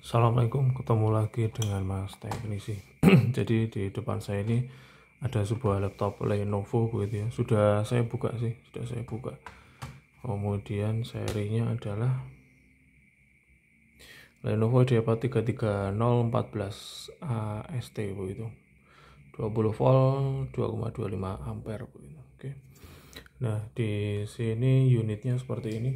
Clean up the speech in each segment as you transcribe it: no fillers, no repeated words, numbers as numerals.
Assalamualaikum, ketemu lagi dengan Mas Teknisi. Jadi di depan saya ini ada sebuah laptop Lenovo begitu ya. Sudah saya buka sih, sudah saya buka. Kemudian serinya adalah Lenovo IdeaPad 33014 AST begitu. 20 volt, 2,25 ampere begitu. Oke. Nah, di sini unitnya seperti ini.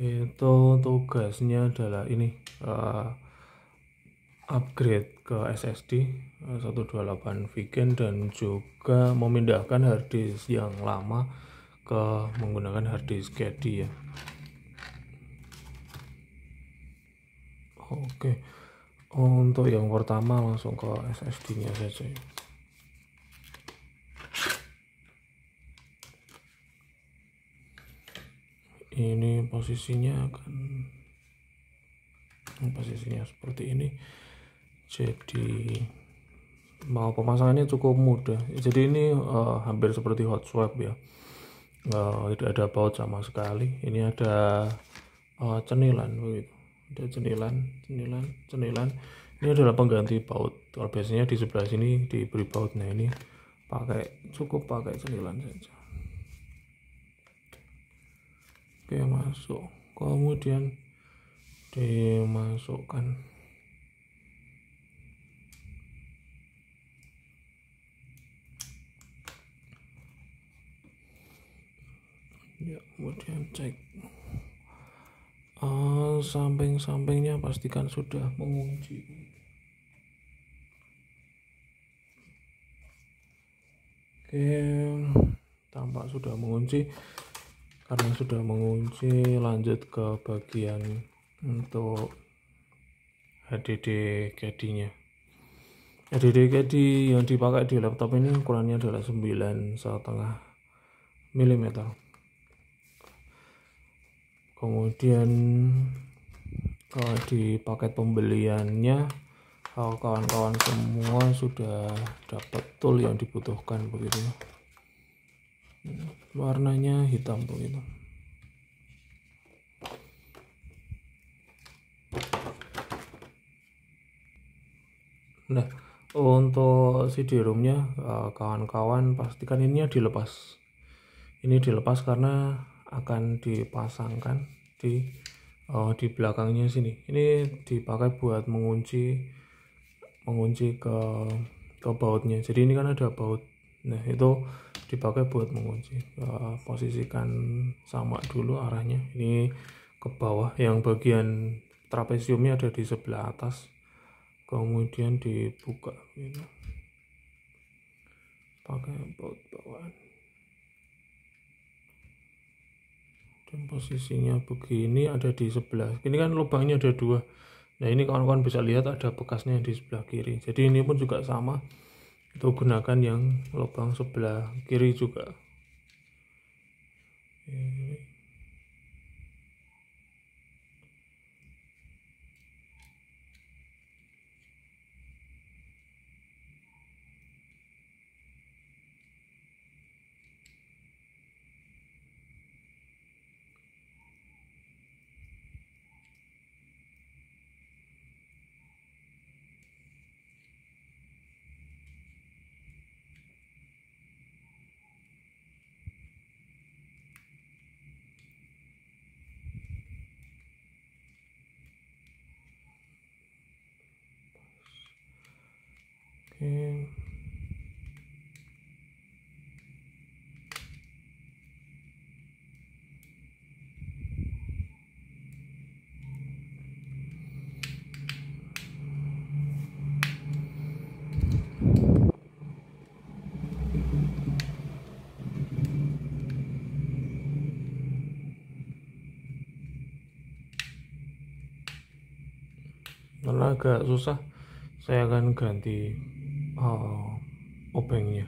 Itu tugasnya adalah ini upgrade ke SSD 128 VGen dan juga memindahkan harddisk yang lama ke menggunakan harddisk Caddy ya. Oke, untuk yang pertama langsung ke SSD nya saja ya. Ini posisinya seperti ini. Jadi mau pemasangannya cukup mudah. Jadi ini hampir seperti hot swap ya. Tidak ada baut sama sekali. Ini ada cenilan begitu. Ada cenilan. Ini adalah pengganti baut. Kalau biasanya di sebelah sini diberi baut. Nah, ini cukup pakai cenilan saja. Oke, masuk. Kemudian dimasukkan. Ya, kemudian cek samping-sampingnya, pastikan sudah mengunci. Oke, tampak sudah mengunci. Karena sudah mengunci, lanjut ke bagian untuk HDD Caddy-nya. HDD Caddy yang dipakai di laptop ini ukurannya adalah 9,5 mm. Kemudian di paket pembeliannya kawan-kawan semua sudah dapat tool yang dibutuhkan begitu. Warnanya hitam begitu. Nah, untuk CD-ROM-nya kawan-kawan pastikan ini dilepas. Ini dilepas karena akan dipasangkan di belakangnya sini. Ini dipakai buat mengunci ke bautnya. Jadi ini kan ada baut. Nah, itu dipakai buat mengunci. Posisikan sama dulu arahnya. Ini ke bawah. Yang bagian trapesiumnya ada di sebelah atas. Kemudian dibuka gitu. Pakai baut bawaan. Dan posisinya begini, ada di sebelah. Ini kan lubangnya ada 2. Nah, ini kawan-kawan bisa lihat ada bekasnya di sebelah kiri. Jadi ini pun juga sama. Itu gunakan yang lubang sebelah kiri juga. Oke. Karena agak susah, saya akan ganti obengnya.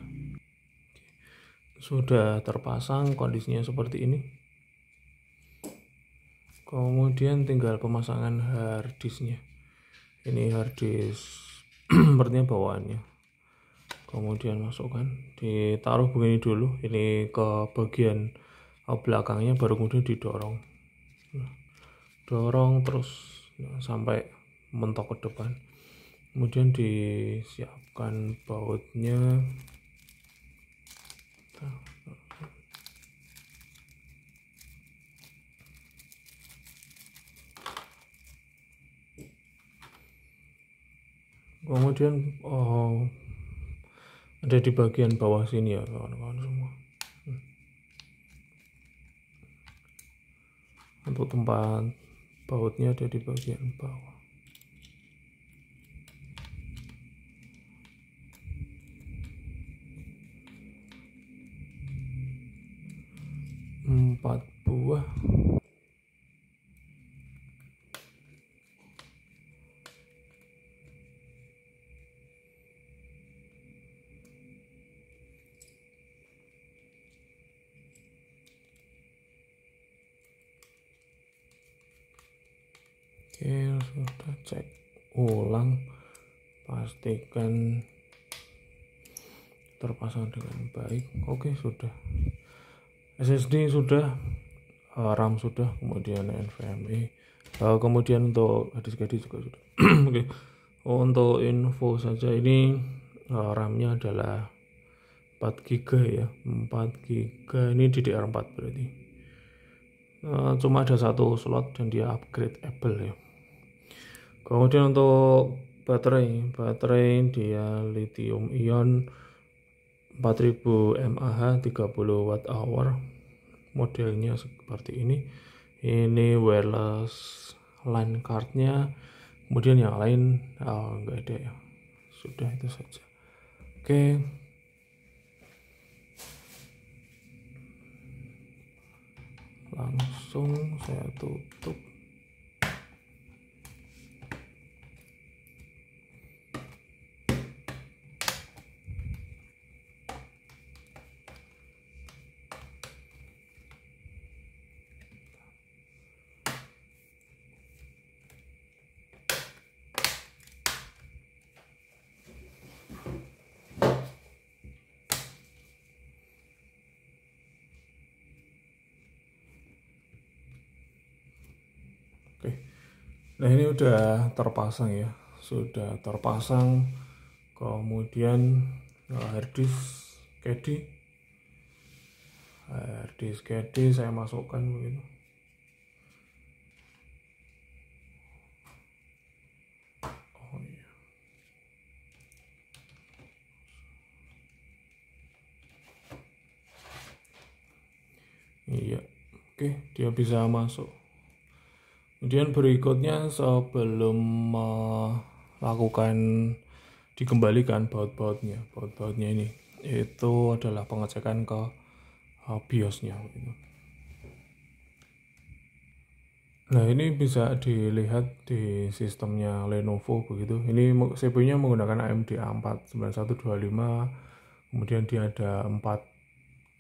Sudah terpasang, kondisinya seperti ini. Kemudian tinggal pemasangan harddisknya. Ini harddisk sepertinya bawaannya. Kemudian masukkan, ditaruh begini dulu. Ini ke bagian belakangnya, baru kemudian didorong. dorong terus sampai mentok ke depan, kemudian disiapkan bautnya. Kemudian ada di bagian bawah sini ya kawan-kawan semua, untuk tempat bautnya ada di bagian bawah. Empat buah. Oke, sudah cek ulang, pastikan terpasang dengan baik. Oke, sudah. SSD sudah, RAM sudah, kemudian NVMe, kemudian untuk disk juga sudah. Oke. Untuk info saja, ini RAM-nya adalah 4 GB ya, 4 GB, ini DDR4 berarti. Cuma ada satu slot dan dia upgradeable ya. Kemudian untuk baterai dia lithium ion 4000 mAh 30 Wh, modelnya seperti ini wireless LAN cardnya, kemudian yang lain enggak ada ya, sudah itu saja. Oke, langsung saya tutup. Oke. Nah, ini udah terpasang ya, sudah terpasang. Kemudian harddisk caddy saya masukkan begitu. Oh iya. Iya, oke, dia bisa masuk. Kemudian berikutnya sebelum melakukan dikembalikan baut-bautnya ini, itu adalah pengecekan ke BIOS-nya gitu. Nah, ini bisa dilihat di sistemnya Lenovo begitu. Ini CPU-nya menggunakan AMD A4 9125, kemudian dia ada 4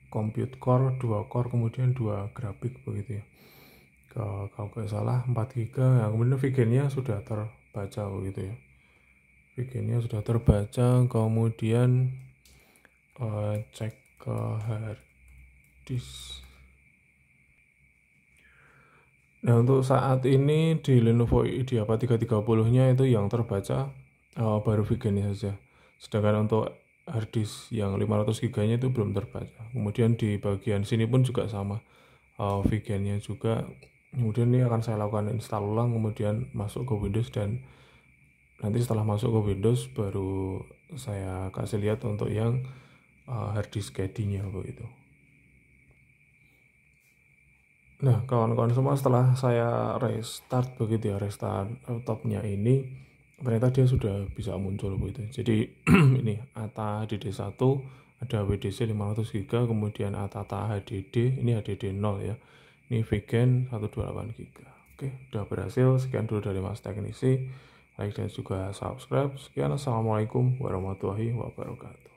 compute core, 2 core, kemudian 2 grafik begitu ya. Kalau nggak salah 4 GB. Nah, kemudian VGA-nya sudah terbaca begitu ya. VGA-nya sudah terbaca, kemudian cek ke hard disk. Nah, untuk saat ini di Lenovo IdeaPad 330-nya itu yang terbaca baru VGA-nya saja. Sedangkan untuk hard disk yang 500 GB-nya itu belum terbaca. Kemudian di bagian sini pun juga sama, VGA-nya juga. Kemudian ini akan saya lakukan install ulang, kemudian masuk ke Windows, dan nanti setelah masuk ke Windows baru saya kasih lihat untuk yang hard disk caddy-nya begitu. Nah, kawan-kawan semua, setelah saya restart begitu ya, restart laptopnya ini, ternyata dia sudah bisa muncul begitu. Jadi ini ATA HDD1, ada WDC 500 GB, kemudian ATA HDD, ini HDD 0 ya. Ini VGA 128 GB. Oke, udah berhasil. Sekian dulu dari Mas Teknisi. Like dan juga subscribe. Sekian, assalamualaikum warahmatullahi wabarakatuh.